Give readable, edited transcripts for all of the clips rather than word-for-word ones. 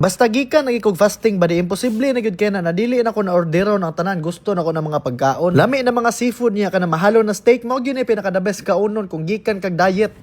Basta gikan lagi kog fasting ba di imposible na gyud kay na nadili na ko na orderon ang tanan gusto na ko ng mga pagkaon. Lami na mga seafood niya kana mahalo na steak mao gyud ni pinaka the best kaunon kung gikan kag diet.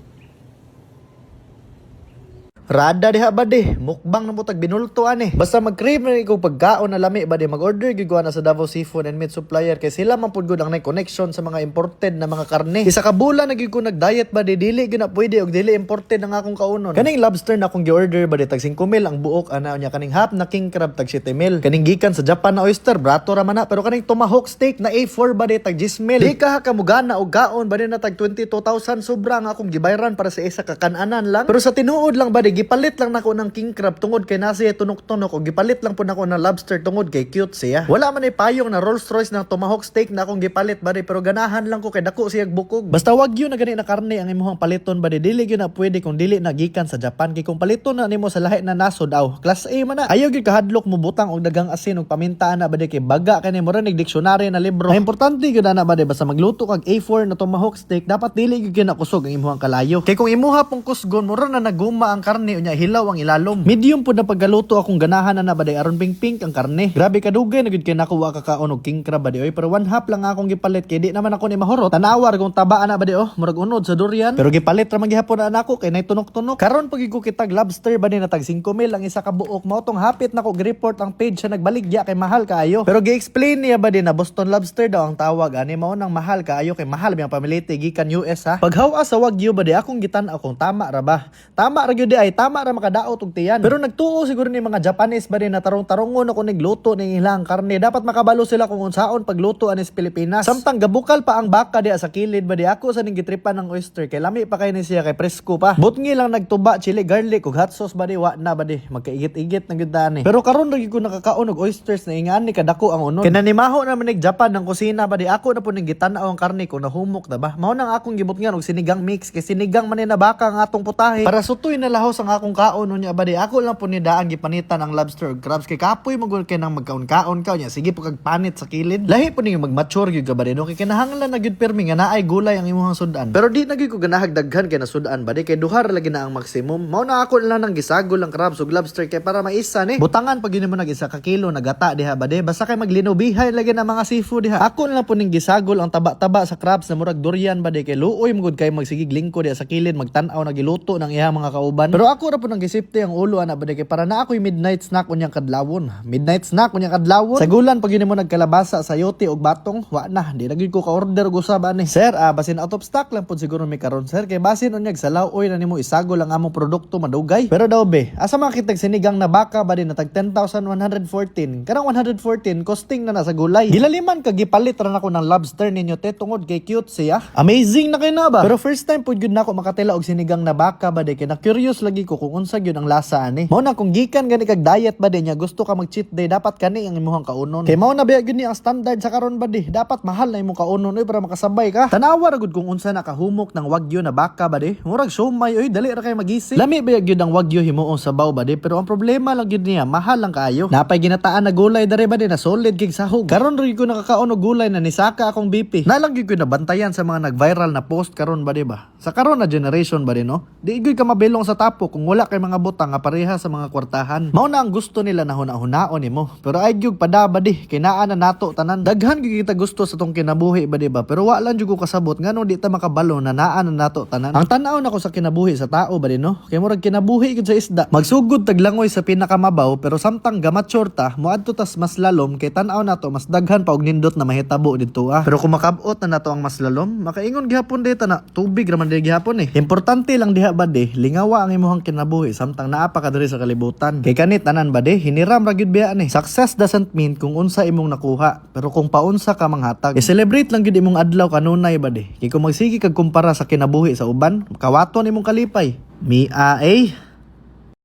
Rada diha ba di? Mukbang na mo tag binulto ani. Basta mag-crave na ikaw pagkaon na lami ba di mag-order gyud na sa Davao Seafood and Meat Supplier kay sila man pud gud ang connection sa mga imported na mga karne. Isa ka bulan na gyud ko nag-diet ba di dili gyud na pwede og dili imported ang akong kaunon. Kaning lobster na akong gi-order ba di tag 5 mil ang buok ana nya kaning half na king crab tag 7 mil. Kaning gikan sa Japan na oyster brato ra man na pero kaning tomahawk steak na A4 ba di tag 10 mil. Di ka kamugana og gaon ba di na tag 22,000 sobra nga akong gibayran para sa isa ka kan-anan lang. Pero sa tinuod lang ba di gipalit lang nako ng king crab tungod kay nasiya tunok-tunok o gipalit lang po nako ng lobster tungod kay cute siya. Wala man ay payong na Rolls Royce ng tomahawk steak na akong gipalit bari pero ganahan lang ko kay dako siya bukog. Basta wag yun na gani na karne ang imuhang paliton bari dili gyud na pwede kung dili na gikan sa Japan kay kung paliton na nimo sa lahi na nasod aw class A man na. Ayaw gyud kahadlok mo butang og dagang asin og paminta na badi kay baga kani mo ning diksyonaryo na libro. Ang importante gyud na badi basta magluto kag A4 na tomahawk steak dapat dili gyud na kusog ang imuhang kalayo. Kay kung imuha pong kusgon mura na naguma ang karne unya hilaw ang ilalom. Medium po na paggaluto akong ganahan na baday aron pink ang karne. Grabe kadugay na gud kay nakuha kakaon og king crab baday oy pero 1/2 lang akong gipalit kay di naman ako ni mahurot. Tanawar kung tabaan na baday murag unod sa durian. Pero gipalit ra man gihapon na ako kay nay tunok-tunok. Karon pag ko kitag lobster baday na tag 5 mil ang isa ka buok mao tong hapit nako gi-report ang page sa nagbaligya kay mahal kaayo. Pero gi-explain niya baday na Boston lobster daw ang tawag ani mao nang mahal kaayo kay mahal biyang pamilite gikan US ha. Paghawa sa Wagyu baday akong gitan-aw kung tama ra ba. Tama ra gyud ay tama ra makadaot og tiyan. Pero nagtuo siguro ni mga Japanese ba rin na tarong-tarongon ako nagluto ng ilang karne. Dapat makabalo sila kung unsaon pagluto anis Pilipinas. Samtang gabukal pa ang baka diya sa kilid ba di ako sa ning gitripan ng oyster kay lami pa kay ni siya kay presko pa. Butngi lang nagtuba chili garlic ug hot sauce ba di wa na ba di magkaigit-igit na gyud ani. Pero karon ra gyud ko nakakaon og oysters na ingani kadako ang unon. Kinanimaho na man Japan ng kusina ba di ako na po ning gitan-aw ang karne ko nahumok na ba. Mao nang akong gibutngan og sinigang mix kay sinigang man na baka ang atong putahe. Para sutoy na lahos ang akong kaon unya ba di ako lang po ni daan gipanitan ang lobster ug crabs kay kapoy magul kay nang magkaon-kaon ka nya sige po kag panit sa kilid lahi po ning mag-mature gyud ka ba no kay kinahanglan na gyud permi nga naay gulay ang imong sudan pero di na gyud ko ganahag daghan kay nasudan ba di kay duhar lagi na ang maximum mao na ako lang nang gisagol ang crabs ug lobster kay para maisa ni butangan pag mo nag isa ka kilo nagata diha ba di basta kay maglinubihay lagi na mga seafood diha ako lang po ning gisagol ang taba-taba sa crabs na murag durian ba di kay luoy magud kay magsigig lingko diha sa kilid magtan-aw na giluto ng iha mga kauban pero ako ra po nang gisipte ang ulo ana ba di kay para na ako'y midnight snack unyang kadlawon. Midnight snack unyang kadlawon. Sa gulan pag mo nagkalabasa sayote og batong, wa na, di na gyud ko ka-order og usab ani. Sir, basin out of stock lang pud siguro may karon sir kay basin unyag salaw oy na nimo isagol ang among produkto madugay. Pero daw be, asa makitag sinigang na baka ba din natag 10,114. Karang 114 costing na sa gulay. Gilaliman kag gipalit ra nako ng lobster ninyo te tungod kay cute siya. Amazing na kay na ba? Pero first time pud gyud nako makatila og sinigang na baka ba di kay na curious lagi ko kung unsa gyud ang lasa ani. Mao na kung gikan gani kag diet ba di niya gusto ka mag cheat day dapat kani ang imong kaunon kay mao na ba gyud ni ang standard sa karon ba di dapat mahal na imong kaunon oy para makasabay ka tanawa ra gud kung unsa nakahumok ng wagyu na baka ba di murag siomay oy dali ra kay magising lami ba gyud ang wagyu himuon sa baw ba di pero ang problema lang gyud niya mahal lang kaayo napay ginataan na gulay dare ba di na solid kig sahog karon ra gyud ko nakakaon og gulay na nisaka akong BP na lang gyud ko nabantayan sa mga nag-viral na post karon ba di ba sa karon na generation ba di no di gyud ka mabilong sa tapo kung wala kay mga butang nga pareha sa mga kwartahan. Mao na ang gusto nila na huna-hunaon nimo. Pero ay gyud padaba di kinaan na nato tanan. Daghan gyud kita gusto sa tong kinabuhi ba di ba? Pero wa lang gyud ko kasabot ngano di ta makabalo na naa na nato tanan. Ang tan-aw nako sa kinabuhi sa tao ba di no? Kay murag kinabuhi gyud sa isda. Magsugod taglangoy sa pinakamabaw pero samtang gamature ta moadto tas mas lalom kay tan-aw nato mas daghan pa og nindot na mahitabo didto Pero kung makabot na nato ang mas lalom, makaingon gihapon dita na tubig ra man di gihapon eh. Importante lang diha ba di lingawa ang imong kinabuhi samtang naa pa ka diri sa kalibutan. Kay kanit tanan ba di hiniram ra gyud biya ni. Success doesn't mean kung unsa imong nakuha, pero kung paunsa ka manghatag. I-celebrate lang gyud imong adlaw kanunay ba di. Kay kung magsigi kag kumpara sa kinabuhi sa uban, kawaton imong kalipay. Mia